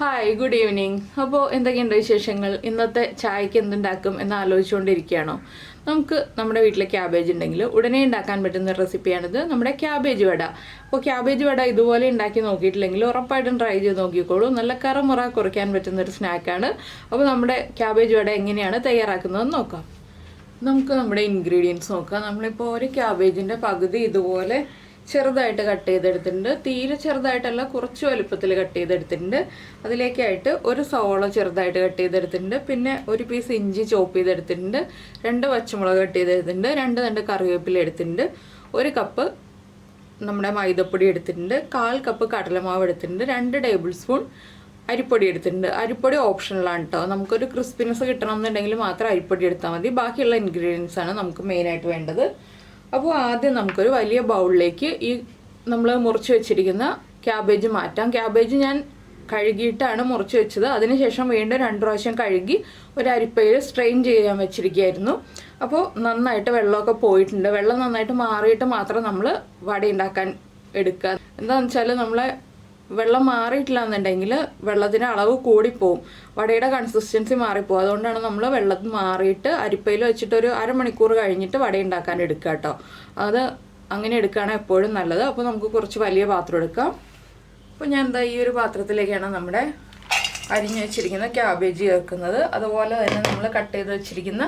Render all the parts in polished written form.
Hi good evening. അപ്പോൾ എന്തൊക്കെയുണ്ട് വിശേഷങ്ങൾ? ഇന്നത്തെ ചായക്ക് എന്തുണ്ടാക്കും എന്ന് ആലോചിച്ചുകൊണ്ടിരിക്കുകയാണോ? നമുക്ക് നമ്മുടെ വീട്ടിലെ ക്യാബേജ് ഉണ്ടെങ്കിൽ ഉടനെ ഉണ്ടാക്കാൻ പറ്റുന്ന റെസിപ്പിയാണിത്, നമ്മുടെ ക്യാബേജ് വട. അപ്പോൾ ക്യാബേജ് വട ഇതുപോലെ ഉണ്ടാക്കി നോക്കിയിട്ടില്ലെങ്കിൽ ഉറപ്പായിട്ടും ട്രൈ ചെയ്ത് നോക്കിക്കോളൂ. നല്ല കറമുറ കുറയ്ക്കാൻ പറ്റുന്നൊരു സ്നാക്കാണ്. അപ്പോൾ നമ്മുടെ ക്യാബേജ് വട എങ്ങനെയാണ് തയ്യാറാക്കുന്നതെന്ന് നോക്കാം. നമുക്ക് നമ്മുടെ ഇൻഗ്രീഡിയൻസ് നോക്കാം. നമ്മളിപ്പോൾ ഒരു ക്യാബേജിൻ്റെ പകുതി ഇതുപോലെ ചെറുതായിട്ട് കട്ട് ചെയ്തെടുത്തിട്ടുണ്ട്. തീരെ ചെറുതായിട്ടല്ല, കുറച്ച് വലുപ്പത്തിൽ കട്ട് ചെയ്തെടുത്തിട്ടുണ്ട്. അതിലേക്കായിട്ട് ഒരു സവോള ചെറുതായിട്ട് കട്ട് ചെയ്തെടുത്തിട്ടുണ്ട്. പിന്നെ ഒരു പീസ് ഇഞ്ചി ചോപ്പ് ചെയ്തെടുത്തിട്ടുണ്ട്. 2 പച്ചമുളക് കട്ട് ചെയ്തെടുത്തിട്ടുണ്ട്. 2 തണ്ട് കറിവേപ്പില എടുത്തിട്ടുണ്ട്. 1 കപ്പ് നമ്മുടെ മൈദപ്പൊടി എടുത്തിട്ടുണ്ട്. 1/4 കപ്പ് കടലമാവ് എടുത്തിട്ടുണ്ട്. 2 ടേബിൾ സ്പൂൺ അരിപ്പൊടി എടുത്തിട്ടുണ്ട്. അരിപ്പൊടി ഓപ്ഷണലാണ് കേട്ടോ. നമുക്കൊരു ക്രിസ്പിനെസ് കിട്ടണം എന്നുണ്ടെങ്കിൽ മാത്രം അരിപ്പൊടി എടുത്താൽ മതി. ബാക്കിയുള്ള ഇൻഗ്രീഡിയൻസ് ആണ് നമുക്ക് മെയിനായിട്ട് വേണ്ടത്. അപ്പോൾ ആദ്യം നമുക്കൊരു വലിയ ബൗളിലേക്ക് ഈ നമ്മൾ മുറിച്ച് വെച്ചിരിക്കുന്ന ക്യാബേജ് മാറ്റാം. ക്യാബേജ് ഞാൻ കഴുകിയിട്ടാണ് മുറിച്ച് വെച്ചത്. അതിനുശേഷം വീണ്ടും 2 പ്രാവശ്യം കഴുകി ഒരു അരിപ്പയിൽ സ്ട്രെയിൻ ചെയ്യാൻ വെച്ചിരിക്കുകയായിരുന്നു. അപ്പോൾ നന്നായിട്ട് വെള്ളമൊക്കെ പോയിട്ടുണ്ട്. വെള്ളം നന്നായിട്ട് മാറിയിട്ട് മാത്രം നമ്മൾ വട ഉണ്ടാക്കാൻ എടുക്കുക. എന്താണെന്ന് വെച്ചാൽ നമ്മളെ വെള്ളം മാറിയിട്ടില്ല എന്നുണ്ടെങ്കിൽ വെള്ളത്തിൻ്റെ അളവ് കൂടിപ്പോവും, വടയുടെ കൺസിസ്റ്റൻസി മാറിപ്പോവും. അതുകൊണ്ടാണ് നമ്മൾ വെള്ളം മാറിയിട്ട് അരിപ്പയിൽ വെച്ചിട്ട് ഒരു അരമണിക്കൂർ കഴിഞ്ഞിട്ട് വട ഉണ്ടാക്കാൻ എടുക്കുക കേട്ടോ. അത് അങ്ങനെ എടുക്കുകയാണ് എപ്പോഴും നല്ലത്. അപ്പോൾ നമുക്ക് കുറച്ച് വലിയ പാത്രം എടുക്കാം. അപ്പോൾ ഞാൻ എന്താ ഈ ഒരു പാത്രത്തിലേക്കാണ് നമ്മുടെ അരിഞ്ഞു വെച്ചിരിക്കുന്ന ക്യാബേജ് ചേർക്കുന്നത്. അതുപോലെ തന്നെ നമ്മൾ കട്ട് ചെയ്ത് വെച്ചിരിക്കുന്ന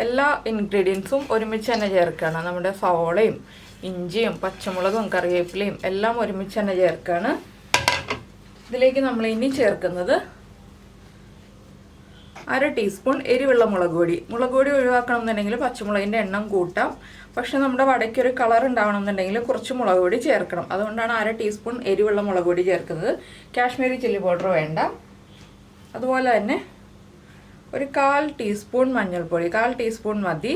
എല്ലാ ഇൻഗ്രീഡിയൻസും ഒരുമിച്ച് തന്നെ ചേർക്കുകയാണ്. നമ്മുടെ സവോളയും ഇഞ്ചിയും പച്ചമുളകും കറിവേപ്പിലയും എല്ലാം ഒരുമിച്ച് തന്നെ ചേർക്കുകയാണ്. ഇതിലേക്ക് നമ്മൾ ഇനി ചേർക്കുന്നത് 1/2 ടീസ്പൂൺ എരിവുള്ള മുളക് പൊടി. മുളക് പൊടി ഒഴിവാക്കണം എന്നുണ്ടെങ്കിൽ പച്ചമുളകിൻ്റെ എണ്ണം കൂട്ടാം. പക്ഷെ നമ്മുടെ വടയ്ക്കൊരു കളർ ഉണ്ടാവണം എന്നുണ്ടെങ്കിൽ കുറച്ച് മുളക് പൊടി ചേർക്കണം. അതുകൊണ്ടാണ് 1/2 ടീസ്പൂൺ എരിവുള്ള മുളക് പൊടി ചേർക്കുന്നത്. കാശ്മീരി ചില്ലി പൗഡർ വേണ്ട. അതുപോലെ തന്നെ ഒരു 1/4 ടീസ്പൂൺ മഞ്ഞൾപ്പൊടി, 1/4 ടീസ്പൂൺ മതി.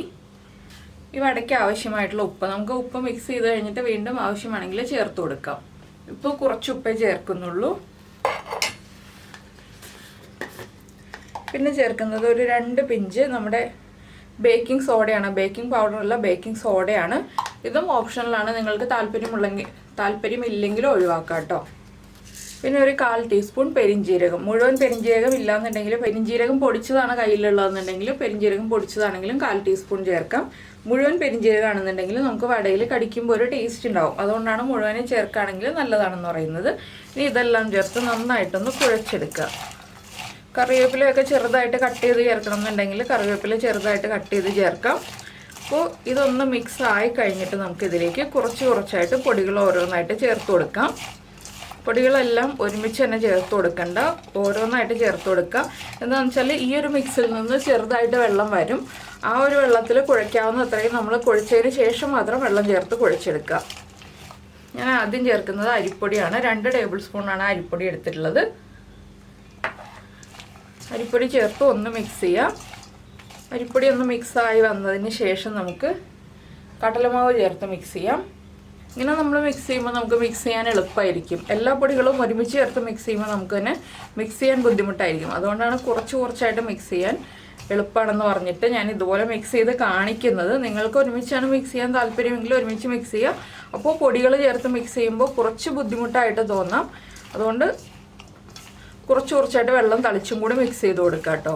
ഈ വടയ്ക്ക് ആവശ്യമായിട്ടുള്ള ഉപ്പ്, നമുക്ക് ഉപ്പ് മിക്സ് ചെയ്ത് കഴിഞ്ഞിട്ട് വീണ്ടും ആവശ്യമാണെങ്കിൽ ചേർത്ത് കൊടുക്കാം. ഇപ്പോൾ കുറച്ച് ഉപ്പേ ചേർക്കുന്നുള്ളൂ. പിന്നെ ചേർക്കുന്നത് ഒരു 2 പിഞ്ച് നമ്മുടെ ബേക്കിംഗ് സോഡയാണ്. ബേക്കിംഗ് പൗഡറല്ല, ബേക്കിംഗ് സോഡയാണ്. ഇതും ഓപ്ഷണലാണ്, നിങ്ങൾക്ക് താല്പര്യമില്ലെങ്കിലും ഒഴിവാക്കാം കേട്ടോ. പിന്നെ ഒരു 1/4 ടീസ്പൂൺ പെരിഞ്ജീരകം. മുഴുവൻ പെരിഞ്ജീരകം ഇല്ലാന്നുണ്ടെങ്കിൽ, പെരിഞ്ജീരകം പൊടിച്ചതാണ് കയ്യിലുള്ളതെന്നുണ്ടെങ്കിൽ പെരിഞ്ജീരകം പൊടിച്ചതാണെങ്കിലും 1/4 ടീസ്പൂൺ ചേർക്കാം. മുഴുവൻ പെരിഞ്ജീരകമാണെന്നുണ്ടെങ്കിൽ നമുക്ക് വടയിൽ കടിക്കുമ്പോൾ ഒരു ടേസ്റ്റ് ഉണ്ടാവും. അതുകൊണ്ടാണ് മുഴുവനെ ചേർക്കുകയാണെങ്കിൽ നല്ലതാണെന്ന് പറയുന്നത്. ഇനി ഇതെല്ലാം ചേർത്ത് നന്നായിട്ടൊന്ന് കുഴച്ചെടുക്കുക. കറിവേപ്പിലയൊക്കെ ചെറുതായിട്ട് കട്ട് ചെയ്ത് ചേർക്കണം എന്നുണ്ടെങ്കിൽ കറിവേപ്പില ചെറുതായിട്ട് കട്ട് ചെയ്ത് ചേർക്കാം. അപ്പോൾ ഇതൊന്ന് മിക്സ് ആയി കഴിഞ്ഞിട്ട് നമുക്കിതിലേക്ക് കുറച്ചായിട്ട് പൊടികൾ ഓരോന്നായിട്ട് ചേർത്ത് കൊടുക്കാം. പൊടികളെല്ലാം ഒരുമിച്ച് തന്നെ ചേർത്ത് കൊടുക്കണ്ട, ഓരോന്നായിട്ട് ചേർത്ത് കൊടുക്കുക. എന്താണെന്ന് വെച്ചാൽ ഈ ഒരു മിക്സിൽ നിന്ന് ചെറുതായിട്ട് വെള്ളം വരും. ആ ഒരു വെള്ളത്തിൽ കുഴയ്ക്കാവുന്ന അത്രയും നമ്മൾ കുഴച്ചതിന് ശേഷം മാത്രം വെള്ളം ചേർത്ത് കുഴച്ചെടുക്കുക. ഞാൻ ആദ്യം ചേർക്കുന്നത് അരിപ്പൊടിയാണ്. 2 ടേബിൾ സ്പൂണാണ് അരിപ്പൊടി എടുത്തിട്ടുള്ളത്. അരിപ്പൊടി ചേർത്ത് ഒന്ന് മിക്സ് ചെയ്യാം. അരിപ്പൊടി ഒന്ന് മിക്സായി വന്നതിന് ശേഷം നമുക്ക് കടലമാവ് ചേർത്ത് മിക്സ് ചെയ്യാം. ഇങ്ങനെ നമ്മൾ മിക്സ് ചെയ്യുമ്പോൾ നമുക്ക് മിക്സ് ചെയ്യാൻ എളുപ്പമായിരിക്കും. എല്ലാ പൊടികളും ഒരുമിച്ച് ചേർത്ത് മിക്സ് ചെയ്യുമ്പോൾ നമുക്ക് തന്നെ മിക്സ് ചെയ്യാൻ ബുദ്ധിമുട്ടായിരിക്കും. അതുകൊണ്ടാണ് കുറച്ചായിട്ട് മിക്സ് ചെയ്യാൻ എളുപ്പമാണെന്ന് പറഞ്ഞിട്ട് ഞാൻ ഇതുപോലെ മിക്സ് ചെയ്ത് കാണിക്കുന്നത്. നിങ്ങൾക്ക് ഒരുമിച്ചാണ് മിക്സ് ചെയ്യാൻ താല്പര്യമെങ്കിൽ ഒരുമിച്ച് മിക്സ് ചെയ്യാം. അപ്പോൾ പൊടികൾ ചേർത്ത് മിക്സ് ചെയ്യുമ്പോൾ കുറച്ച് ബുദ്ധിമുട്ടായിട്ട് തോന്നാം. അതുകൊണ്ട് കുറച്ചായിട്ട് വെള്ളം തളിച്ചും കൂടി മിക്സ് ചെയ്ത് കൊടുക്കാം കേട്ടോ.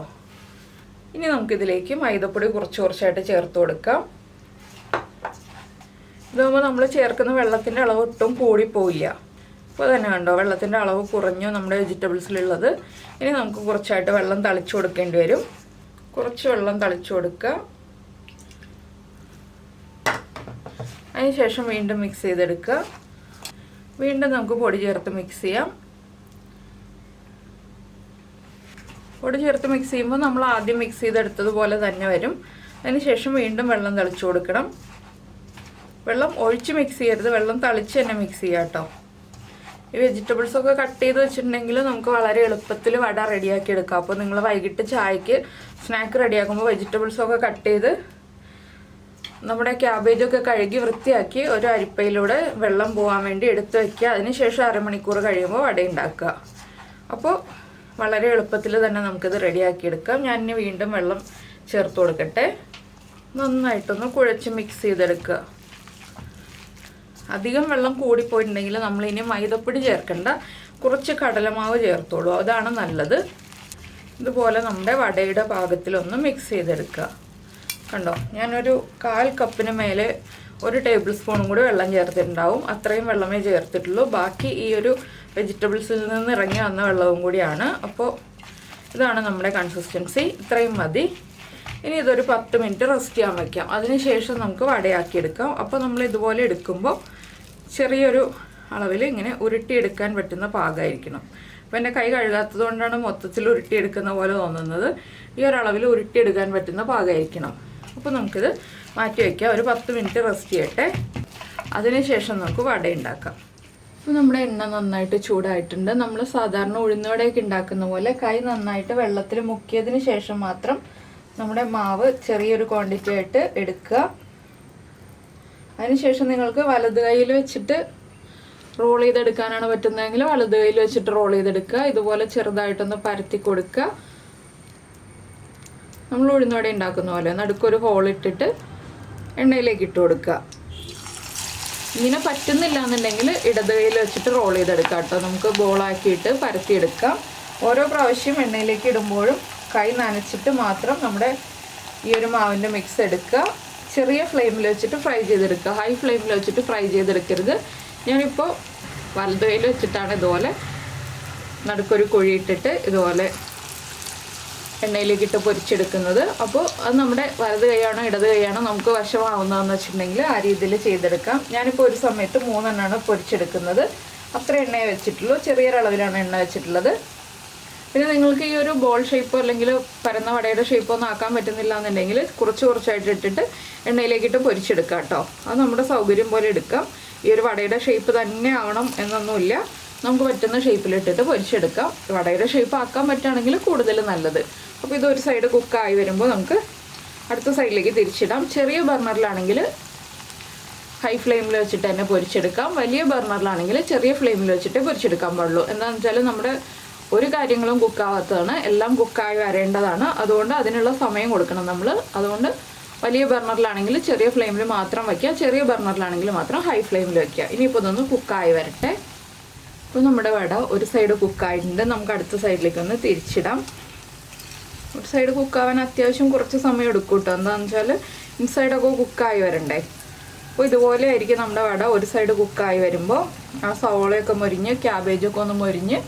ഇനി നമുക്കിതിലേക്ക് മൈദപ്പൊടി കുറച്ചായിട്ട് ചേർത്ത് കൊടുക്കാം. ഇതാകുമ്പോൾ നമ്മൾ ചേർക്കുന്ന വെള്ളത്തിൻ്റെ അളവ് ഒട്ടും കൂടിപ്പോയില്ല. ഇപ്പോൾ തന്നെ കണ്ടോ, വെള്ളത്തിൻ്റെ അളവ് കുറഞ്ഞു നമ്മുടെ വെജിറ്റബിൾസിലുള്ളത്. ഇനി നമുക്ക് കുറച്ചായിട്ട് വെള്ളം തളിച്ചു കൊടുക്കേണ്ടി വരും. കുറച്ച് വെള്ളം തളിച്ചു കൊടുക്കുക. അതിനുശേഷം വീണ്ടും മിക്സ് ചെയ്തെടുക്കുക. വീണ്ടും നമുക്ക് പൊടി ചേർത്ത് മിക്സ് ചെയ്യാം. പൊടി ചേർത്ത് മിക്സ് ചെയ്യുമ്പോൾ നമ്മൾ ആദ്യം മിക്സ് ചെയ്തെടുത്തതുപോലെ തന്നെ വരും. അതിനുശേഷം വീണ്ടും വെള്ളം തളിച്ചു കൊടുക്കണം. വെള്ളം ഒഴിച്ച് മിക്സ് ചെയ്യരുത്, വെള്ളം തളിച്ച് തന്നെ മിക്സ് ചെയ്യാം കേട്ടോ. ഈ വെജിറ്റബിൾസൊക്കെ കട്ട് ചെയ്ത് വെച്ചിട്ടുണ്ടെങ്കിൽ നമുക്ക് വളരെ എളുപ്പത്തിൽ വട റെഡിയാക്കി എടുക്കാം. അപ്പോൾ നിങ്ങൾ വൈകിട്ട് ചായക്ക് സ്നാക്ക് റെഡിയാക്കുമ്പോൾ വെജിറ്റബിൾസൊക്കെ കട്ട് ചെയ്ത് നമ്മുടെ ക്യാബേജൊക്കെ കഴുകി വൃത്തിയാക്കി ഒരു അരിപ്പയിലൂടെ വെള്ളം പോകാൻ വേണ്ടി എടുത്ത് വയ്ക്കുക. അതിനുശേഷം അരമണിക്കൂർ കഴിയുമ്പോൾ വട ഉണ്ടാക്കുക. അപ്പോൾ വളരെ എളുപ്പത്തിൽ തന്നെ നമുക്കിത് റെഡിയാക്കി എടുക്കാം. ഞാൻ ഇനി വീണ്ടും വെള്ളം ചേർത്ത് കൊടുക്കട്ടെ. നന്നായിട്ടൊന്ന് കുഴച്ച് മിക്സ് ചെയ്തെടുക്കുക. അധികം വെള്ളം കൂടിപ്പോയിട്ടുണ്ടെങ്കിൽ നമ്മൾ ഇനി മൈദപ്പൊടി ചേർക്കണ്ട, കുറച്ച് കടലമാവ് ചേർത്തോളൂ, അതാണ് നല്ലത്. ഇതുപോലെ നമ്മുടെ വടയുടെ പാകത്തിലൊന്ന് മിക്സ് ചെയ്തെടുക്കുക. കണ്ടോ, ഞാനൊരു 1/4 കപ്പിന് മേലെ 1 ടേബിൾ സ്പൂണും കൂടി വെള്ളം ചേർത്തിട്ടുണ്ടാവും. അത്രയും വെള്ളമേ ചേർത്തിട്ടുള്ളൂ. ബാക്കി ഈ ഒരു വെജിറ്റബിൾസിൽ നിന്ന് ഇറങ്ങി വന്ന വെള്ളവും കൂടിയാണ്. അപ്പോൾ ഇതാണ് നമ്മുടെ കൺസിസ്റ്റൻസി, ഇത്രയും മതി. ഇനി ഇതൊരു 10 മിനിറ്റ് റെസ്റ്റ് ചെയ്യാൻ വയ്ക്കാം. അതിനുശേഷം നമുക്ക് വടയാക്കിയെടുക്കാം. അപ്പോൾ നമ്മൾ ഇതുപോലെ എടുക്കുമ്പോൾ ചെറിയൊരു അളവിൽ ഇങ്ങനെ ഉരുട്ടിയെടുക്കാൻ പറ്റുന്ന പാകമായിരിക്കണം. അപ്പോൾ എൻ്റെ കൈ കഴുകാത്തത് കൊണ്ടാണ് മൊത്തത്തിൽ ഉരുട്ടിയെടുക്കുന്ന പോലെ തോന്നുന്നത്. ഈ ഒരളവിൽ ഉരുട്ടിയെടുക്കാൻ പറ്റുന്ന പാകമായിരിക്കണം. അപ്പോൾ നമുക്കിത് മാറ്റി വയ്ക്കാം, ഒരു 10 മിനിറ്റ് റെസ്റ്റ് ചെയ്യട്ടെ. അതിനുശേഷം നമുക്ക് വട ഉണ്ടാക്കാം. അപ്പോൾ നമ്മുടെ എണ്ണ നന്നായിട്ട് ചൂടായിട്ടുണ്ട്. നമ്മൾ സാധാരണ ഉഴുന്നുവടയൊക്കെ ഉണ്ടാക്കുന്ന പോലെ കൈ നന്നായിട്ട് വെള്ളത്തിൽ മുക്കിയതിന് ശേഷം മാത്രം നമ്മുടെ മാവ് ചെറിയൊരു ക്വാണ്ടിറ്റി ആയിട്ട് എടുക്കുക. അതിനുശേഷം നിങ്ങൾക്ക് വലത് കൈയിൽ വെച്ചിട്ട് റോൾ ചെയ്തെടുക്കാനാണ് പറ്റുന്നതെങ്കിൽ വലത് കൈയിൽ വെച്ചിട്ട് റോൾ ചെയ്തെടുക്കുക. ഇതുപോലെ ചെറുതായിട്ടൊന്ന് പരത്തി കൊടുക്കുക. നമ്മൾ ഉഴുന്നുവട ഉണ്ടാക്കുന്ന പോലെ നടുക്കൊരു ഹോൾ ഇട്ടിട്ട് എണ്ണയിലേക്ക് ഇട്ട് കൊടുക്കുക. ഇങ്ങനെ പറ്റുന്നില്ല എന്നുണ്ടെങ്കിൽ ഇടത് കൈയിൽ വെച്ചിട്ട് റോൾ ചെയ്തെടുക്കാം കേട്ടോ. നമുക്ക് ബോളാക്കിയിട്ട് പരത്തിയെടുക്കാം. ഓരോ പ്രാവശ്യം എണ്ണയിലേക്ക് ഇടുമ്പോഴും കൈ നനച്ചിട്ട് മാത്രം നമ്മുടെ ഈ ഒരു മാവിൻ്റെ മിക്സ് എടുക്കുക. ചെറിയ ഫ്ലെയിമിൽ വെച്ചിട്ട് ഫ്രൈ ചെയ്തെടുക്കുക, ഹൈ ഫ്ലെയിമിൽ വെച്ചിട്ട് ഫ്രൈ ചെയ്തെടുക്കരുത്. ഞാനിപ്പോൾ വലത് കൈയിൽ വെച്ചിട്ടാണ് ഇതുപോലെ നടുക്കൊരു കുഴി ഇട്ടിട്ട് ഇതുപോലെ എണ്ണയിലേക്ക് ഇട്ട് പൊരിച്ചെടുക്കുന്നത്. അപ്പോൾ അത് നമ്മുടെ വലത് കൈയാണോ ഇടത് കൈയാണോ നമുക്ക് വശമാവുന്നതെന്ന് വെച്ചിട്ടുണ്ടെങ്കിൽ ആ രീതിയിൽ ചെയ്തെടുക്കാം. ഞാനിപ്പോൾ ഒരു സമയത്ത് 3 എണ്ണമാണ് പൊരിച്ചെടുക്കുന്നത്. അത്ര എണ്ണയെ വെച്ചിട്ടുള്ളൂ, ചെറിയൊരളവിലാണ് എണ്ണ വെച്ചിട്ടുള്ളത്. പിന്നെ നിങ്ങൾക്ക് ഈ ഒരു ബോൾ ഷേപ്പോ അല്ലെങ്കിൽ പരന്ന വടയുടെ ഷേപ്പോ ഒന്നും ആക്കാൻ പറ്റുന്നില്ല എന്നുണ്ടെങ്കിൽ കുറച്ചായിട്ട് ഇട്ടിട്ട് എണ്ണയിലേക്കിട്ട് പൊരിച്ചെടുക്കാം കേട്ടോ. അത് നമ്മുടെ സൗകര്യം പോലെ എടുക്കാം. ഈ ഒരു വടയുടെ ഷേപ്പ് തന്നെ ആവണം എന്നൊന്നുമില്ല, നമുക്ക് പറ്റുന്ന ഷേപ്പിലിട്ടിട്ട് പൊരിച്ചെടുക്കാം. വടയുടെ ഷേപ്പ് ആക്കാൻ പറ്റുകയാണെങ്കിൽ കൂടുതൽ നല്ലത്. അപ്പോൾ ഇതൊരു സൈഡ് കുക്കായി വരുമ്പോൾ നമുക്ക് അടുത്ത സൈഡിലേക്ക് തിരിച്ചിടാം. ചെറിയ ബർണറിലാണെങ്കിൽ ഹൈ ഫ്ലെയിമിൽ വെച്ചിട്ട് തന്നെ പൊരിച്ചെടുക്കാം. വലിയ ബർണറിലാണെങ്കിൽ ചെറിയ ഫ്ലെയിമിൽ വെച്ചിട്ടേ പൊരിച്ചെടുക്കാൻ പാടുള്ളൂ. എന്താണെന്ന് വെച്ചാൽ നമ്മുടെ ഒരു കാര്യങ്ങളും കുക്കാവാത്തതാണ്, എല്ലാം കുക്കായി വരേണ്ടതാണ്. അതുകൊണ്ട് അതിനുള്ള സമയം കൊടുക്കണം നമ്മൾ. അതുകൊണ്ട് വലിയ ബർണറിലാണെങ്കിൽ ചെറിയ ഫ്ലെയിമിൽ മാത്രം വയ്ക്കുക, ചെറിയ ബർണറിലാണെങ്കിൽ മാത്രം ഹൈ ഫ്ലെയിമിൽ വയ്ക്കുക. ഇനിയിപ്പോൾ ഇതൊന്ന് കുക്കായി വരട്ടെ. ഇപ്പോൾ നമ്മുടെ വട ഒരു സൈഡ് കുക്കായിട്ടുണ്ട്. നമുക്ക് അടുത്ത സൈഡിലേക്ക് ഒന്ന് തിരിച്ചിടാം. ഒരു സൈഡ് കുക്കാവാൻ അത്യാവശ്യം കുറച്ച് സമയം എടുക്കും കേട്ടോ. എന്താണെന്ന് വെച്ചാൽ ഇൻസൈഡൊക്കെ കുക്കായി വരണ്ടേ. അപ്പോൾ ഇതുപോലെ ആയിരിക്കും നമ്മുടെ വട. ഒരു സൈഡ് കുക്കായി വരുമ്പോൾ ആ സവോളയൊക്കെ മൊരിഞ്ഞ് ക്യാബേജൊക്കെ ഒന്ന് മൊരിഞ്ഞ്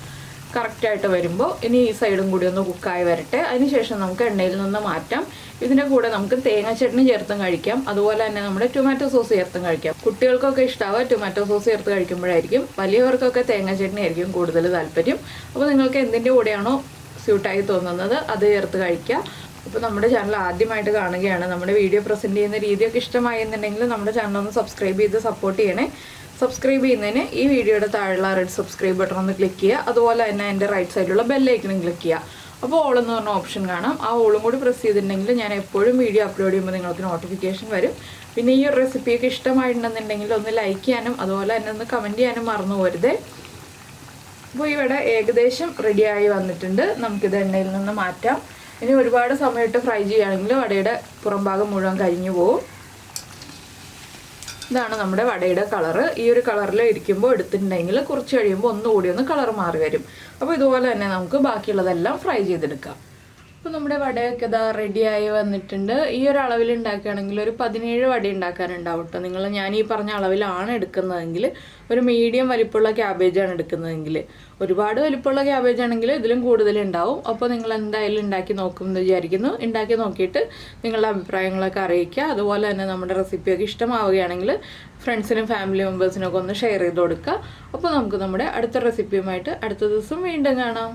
കറക്റ്റായിട്ട് വരുമ്പോൾ ഇനി ഈ സൈഡും കൂടി ഒന്ന് കുക്കായി വരട്ടെ. അതിനുശേഷം നമുക്ക് എണ്ണയിൽ നിന്ന് മാറ്റാം. ഇതിൻ്റെ കൂടെ നമുക്ക് തേങ്ങ ചട്നി ചേർത്തും കഴിക്കാം, അതുപോലെ തന്നെ നമ്മുടെ ടൊമാറ്റോ സോസ് ചേർത്തും കഴിക്കാം. കുട്ടികൾക്കൊക്കെ ഇഷ്ടമാവുക ടൊമാറ്റോ സോസ് ചേർത്ത് കഴിക്കുമ്പോഴായിരിക്കും. വലിയവർക്കൊക്കെ തേങ്ങ ചട്നി ആയിരിക്കും കൂടുതൽ താല്പര്യം. അപ്പോൾ നിങ്ങൾക്ക് എന്തിൻ്റെ കൂടെയാണോ സ്യൂട്ടായി തോന്നുന്നത് അത് ചേർത്ത് കഴിക്കുക. അപ്പോൾ നമ്മുടെ ചാനൽ ആദ്യമായിട്ട് കാണുകയാണ്, നമ്മുടെ വീഡിയോ പ്രസൻറ്റ് ചെയ്യുന്ന രീതിയൊക്കെ ഇഷ്ടമായി എന്നുണ്ടെങ്കിൽ നമ്മുടെ ചാനൽ ഒന്ന് സബ്സ്ക്രൈബ് ചെയ്ത് സപ്പോർട്ട് ചെയ്യണേ. സബ്സ്ക്രൈബ് ചെയ്യുന്നതിന് ഈ വീഡിയോയുടെ താഴെയുള്ള റെഡ് സബ്സ്ക്രൈബ് ബട്ടൺ ഒന്ന് ക്ലിക്ക് ചെയ്യുക. അതുപോലെ തന്നെ എൻ്റെ റൈറ്റ് സൈഡിലുള്ള ബെല്ലൈക്കനും ക്ലിക്ക് ചെയ്യുക. അപ്പോൾ ഓൾ എന്ന് പറഞ്ഞ ഓപ്ഷൻ കാണാം. ആ ഓളും കൂടി പ്രസ് ചെയ്തിട്ടുണ്ടെങ്കിൽ ഞാൻ എപ്പോഴും വീഡിയോ അപ്ലോഡ് ചെയ്യുമ്പോൾ നിങ്ങൾക്ക് നോട്ടിഫിക്കേഷൻ വരും. പിന്നെ ഈ ഒരു റെസിപ്പിയൊക്കെ ഇഷ്ടമായിട്ടുണ്ടെന്നുണ്ടെങ്കിൽ ഒന്ന് ലൈക്ക് ചെയ്യാനും അതുപോലെ തന്നെ ഒന്ന് കമൻറ്റ് ചെയ്യാനും മറന്നു പോരുതേ. അപ്പോൾ ഇവിടെ ഏകദേശം റെഡിയായി വന്നിട്ടുണ്ട്. നമുക്കിത് എണ്ണയിൽ നിന്ന് മാറ്റാം. ഇനി ഒരുപാട് സമയത്ത് ഫ്രൈ ചെയ്യുകയാണെങ്കിൽ വടയുടെ പുറം ഭാഗം മുഴുവൻ കരിഞ്ഞു പോകും. ഇതാണ് നമ്മുടെ വടയുടെ കളറ്. ഈ ഒരു കളറിൽ ഇരിക്കുമ്പോൾ എടുത്തിട്ടുണ്ടെങ്കിൽ കുറച്ച് കഴിയുമ്പോൾ ഒന്നുകൂടി ഒന്ന് കളർ മാറി വരും. അപ്പോൾ ഇതുപോലെ തന്നെ നമുക്ക് ബാക്കിയുള്ളതെല്ലാം ഫ്രൈ ചെയ്തെടുക്കാം. അപ്പോൾ നമ്മുടെ വടയൊക്കെ ഇതാ റെഡിയായി വന്നിട്ടുണ്ട്. ഈ ഒരു അളവിൽ ഉണ്ടാക്കുകയാണെങ്കിൽ ഒരു 17 വട ഉണ്ടാക്കാനുണ്ടാവും കേട്ടോ. നിങ്ങൾ ഞാൻ ഈ പറഞ്ഞ അളവിലാണ് എടുക്കുന്നതെങ്കിൽ, ഒരു മീഡിയം വലിപ്പമുള്ള ക്യാബേജാണ് എടുക്കുന്നതെങ്കിൽ, ഒരുപാട് വലിപ്പമുള്ള ക്യാബേജ് ആണെങ്കിൽ ഇതിലും കൂടുതലുണ്ടാവും. അപ്പോൾ നിങ്ങൾ എന്തായാലും ഉണ്ടാക്കി നോക്കുമെന്ന് വിചാരിക്കുന്നു. ഉണ്ടാക്കി നോക്കിയിട്ട് നിങ്ങളുടെ അഭിപ്രായങ്ങളൊക്കെ അറിയിക്കുക. അതുപോലെ തന്നെ നമ്മുടെ റെസിപ്പിയൊക്കെ ഇഷ്ടമാവുകയാണെങ്കിൽ ഫ്രണ്ട്സിനും ഫാമിലി മെമ്പേഴ്സിനൊക്കെ ഒന്ന് ഷെയർ ചെയ്ത് കൊടുക്കുക. അപ്പോൾ നമുക്ക് നമ്മുടെ അടുത്ത റെസിപ്പിയുമായിട്ട് അടുത്ത ദിവസം വീണ്ടും കാണാം.